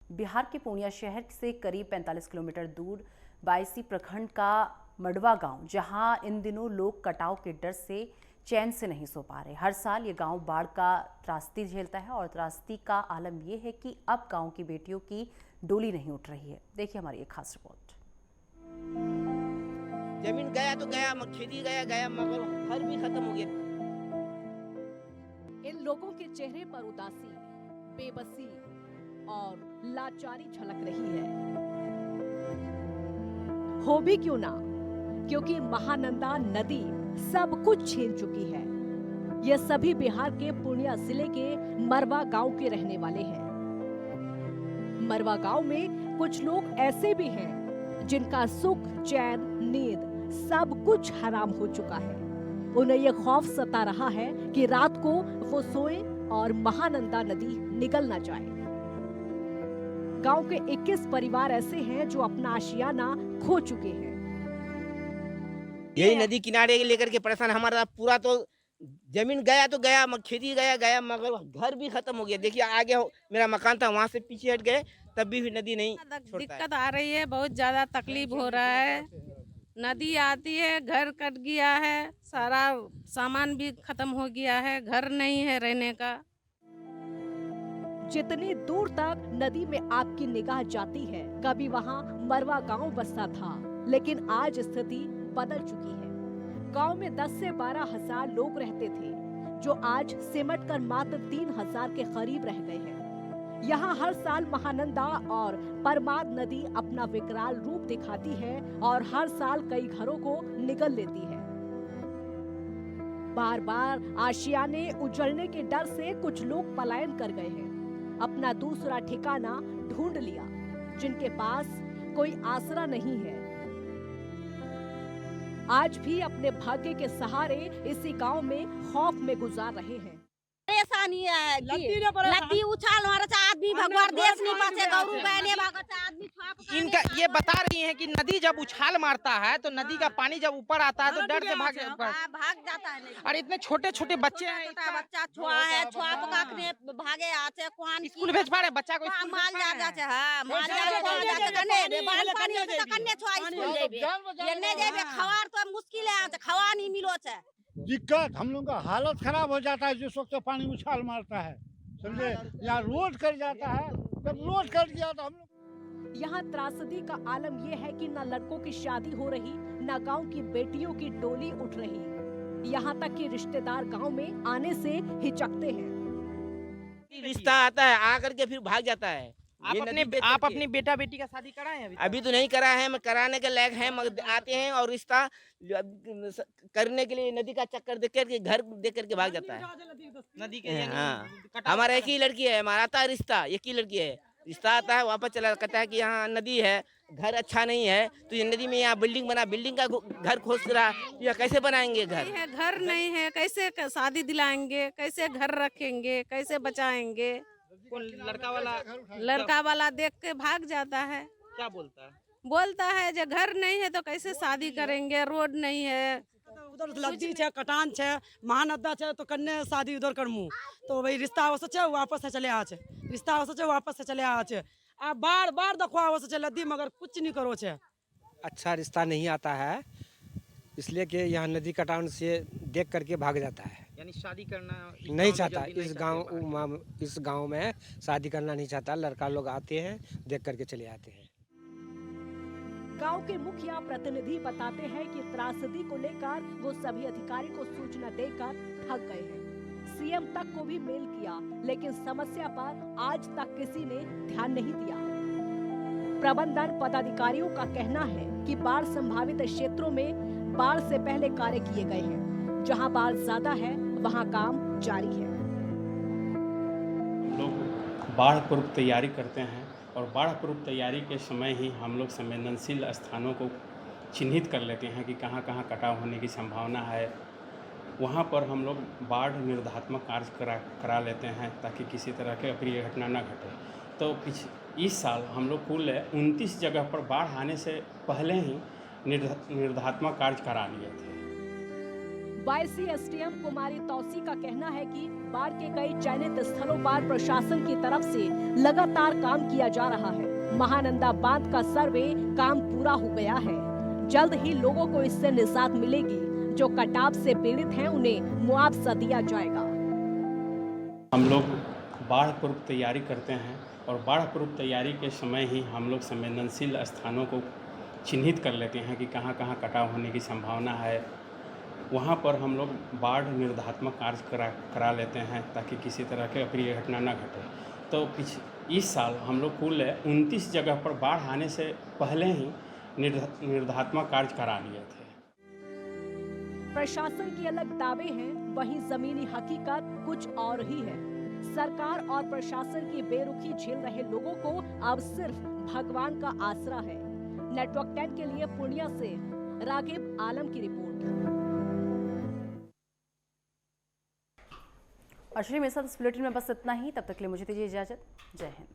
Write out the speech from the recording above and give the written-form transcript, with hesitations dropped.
बिहार के पूर्णिया शहर से करीब 45 किलोमीटर दूर बायसी प्रखंड का मडवा गांव, जहां इन दिनों लोग कटाव के डर से चैन से नहीं सो पा रहे। हर साल ये गांव बाढ़ का त्रासदी झेलता है और त्रासदी का आलम यह है कि अब गांव की बेटियों की डोली नहीं उठ रही है। देखिए हमारी एक खास रिपोर्ट। जमीन गया तो गया, खेती गया, मगर घर भी खत्म हो गया। इन लोगों के चेहरे पर उदासी, बेबसी और लाचारी झलक रही है। हो भी क्यों ना, क्योंकि महानंदा नदी सब कुछ छीन चुकी है। ये सभी बिहार के पूर्णिया जिले के मरवा गांव के रहने वाले हैं। मरवा गांव में कुछ लोग ऐसे भी हैं जिनका सुख, चैन, नींद सब कुछ हराम हो चुका है। उन्हें यह खौफ सता रहा है कि रात को वो सोए और महानंदा नदी निकल ना जाए। गांव के 21 परिवार ऐसे हैं जो अपना आशियाना खो चुके हैं। यही नदी किनारे लेकर के परेशान, हमारा पूरा तो जमीन गया तो गया, खेती गया, मगर घर भी खत्म हो गया। देखिए आगे मेरा मकान था, वहाँ से पीछे हट गए तब भी नदी नहीं छोड़ता है। दिक्कत आ रही है, बहुत ज्यादा तकलीफ हो रहा है। नदी आती है, घर कट गया है, सारा सामान भी खत्म हो गया है, घर नहीं है रहने का। जितनी दूर तक नदी में आपकी निगाह जाती है, कभी वहाँ मरवा गांव बसता था, लेकिन आज स्थिति बदल चुकी है। गांव में 10 से 12 हजार लोग रहते थे, जो आज सिमट कर मात्र 3,000 के करीब रह गए हैं। यहाँ हर साल महानंदा और परमाद नदी अपना विकराल रूप दिखाती है और हर साल कई घरों को निगल लेती है। बार बार आशियाने उजड़ने के डर से कुछ लोग पलायन कर गए हैं, अपना दूसरा ठिकाना ढूंढ लिया। जिनके पास कोई आसरा नहीं है, आज भी अपने भाग्य के सहारे इसी गांव में खौफ में गुजार रहे हैं। परेशानी है, लत्ती उछाल मारे आदमी, भगवान देश नहीं बचे, गौरू बहने भागते आदमी। इनका ये बता रही हैं कि नदी जब उछाल मारता है तो नदी का पानी जब ऊपर आता है तो डर से भाग जाता है। और इतने छोटे छोटे बच्चे हैं, बच्चा छुआ है, छुआ पकाने भागे आते कौन स्कूल भेज पा रहे बच्चा को, माल जा जाते। हां माल जा कने बाल पानी होते त कने छुआ स्कूल जेबे, ये नहीं जेबे खवार तो मुश्किल है, खवा नहीं मिलो छे। दिक्कत हम लोग का हालत खराब हो जाता है जिस वक्त पानी उछाल मारता है, समझे। यहाँ रोड कर जाता है, जब रोड कर दिया तो हम लोग। यहाँ त्रासदी का आलम यह है कि न लड़कों की शादी हो रही, न गांव की बेटियों की डोली उठ रही। यहाँ तक कि रिश्तेदार गांव में आने से हिचकते हैं। रिश्ता आता है आकर के फिर भाग जाता है। आप अपनी बेटा बेटी का शादी कराए हैं? अभी तो नहीं करा है, मैं कराने के लायक है, मगर आते हैं और रिश्ता करने के लिए नदी का चक्कर देख करके, घर देख करके भाग जाता है। नदी के हाँ, हमारा एक ही लड़की है, हमारा आता है रिश्ता, एक ही लड़की है। रिश्ता आता है वापस चला, कहता है कि यहाँ नदी है, घर अच्छा नहीं है, तो ये नदी में यहाँ बिल्डिंग बना, बिल्डिंग का घर खोज रहा, ये कैसे बनाएंगे घर? घर नहीं है, कैसे शादी दिलाएंगे, कैसे घर रखेंगे, कैसे बचाएंगे? लड़का वाला देख के भाग जाता है। क्या बोलता है? बोलता है जो घर नहीं है तो कैसे शादी करेंगे, रोड नहीं है, उधर लद्दी छे, कटान छे, महानदा छे, तो कन्ने शादी उधर करमू तो भाई रिश्ता आवश्य छे, वापस से चले आछे, रिश्ता आवश्य छे, वापस से चले आछे। आ बार बार देखो आवश्य छे लद्दी, मगर कुछ नहीं करो छे। अच्छा रिश्ता नहीं आता है, इसलिए कि यहाँ नदी कटान से देख करके भाग जाता है। यानी शादी करना नहीं चाहता, इस गांव में शादी करना नहीं चाहता। लड़का लोग आते हैं, देख करके चले आते हैं। गांव के मुखिया प्रतिनिधि बताते हैं कि त्रासदी को लेकर वो सभी अधिकारी को सूचना देकर थक गए हैं। सीएम तक को भी मेल किया, लेकिन समस्या पर आज तक किसी ने ध्यान नहीं दिया। प्रबंधन पदाधिकारियों का कहना है कि बाढ़ संभावित क्षेत्रों में बाढ़ से पहले कार्य किए गए हैं, जहां बाढ़ ज्यादा है वहां काम जारी है। लोग बाढ़ पूर्व तैयारी करते हैं और बाढ़ पूर्व तैयारी के समय ही हम लोग संवेदनशील स्थानों को चिन्हित कर लेते हैं कि कहां कहां कटाव होने की संभावना है। वहां पर हम लोग बाढ़ निरोधात्मक कार्य करा लेते हैं ताकि किसी तरह के अप्रिय घटना न घटे। तो इस साल हम लोग कुल 29 जगह पर बाढ़ आने से पहले ही निरोधात्मक कार्य करा लिए थे। वाईसी एसडीएम कुमारी तौसी का कहना है कि बाढ़ के कई चयनित स्थलों पर प्रशासन की तरफ से लगातार काम किया जा रहा है। महानंदा बांध का सर्वे काम पूरा हो गया है। जल्द ही लोगों को इससे निजात मिलेगी। जो कटाव से पीड़ित हैं उन्हें मुआवजा दिया जाएगा। हम लोग बाढ़ पूर्व तैयारी करते हैं और बाढ़ पूर्व तैयारी के समय ही हम लोग संवेदनशील स्थानों को चिन्हित कर लेते हैं कि कहाँ कहाँ कटाव होने की संभावना है। वहाँ पर हम लोग बाढ़ निर्धात्मक कार्य करा लेते हैं ताकि किसी तरह के अप्रिय घटना न घटे। तो इस साल हम लोग कुल 29 जगह पर बाढ़ आने से पहले ही निर्धात्मक कार्य करा लिए थे। प्रशासन की अलग दावे हैं, वहीं जमीनी हकीकत कुछ और ही है। सरकार और प्रशासन की बेरुखी झेल रहे लोगों को अब सिर्फ भगवान का आसरा है। नेटवर्क 10 के लिए पूर्णिया से रागिब आलम की रिपोर्ट। और श्री मेरे साथ इस बुलेटिन में बस इतना ही। तब तक के लिए मुझे दीजिए इजाजत। जय हिंद।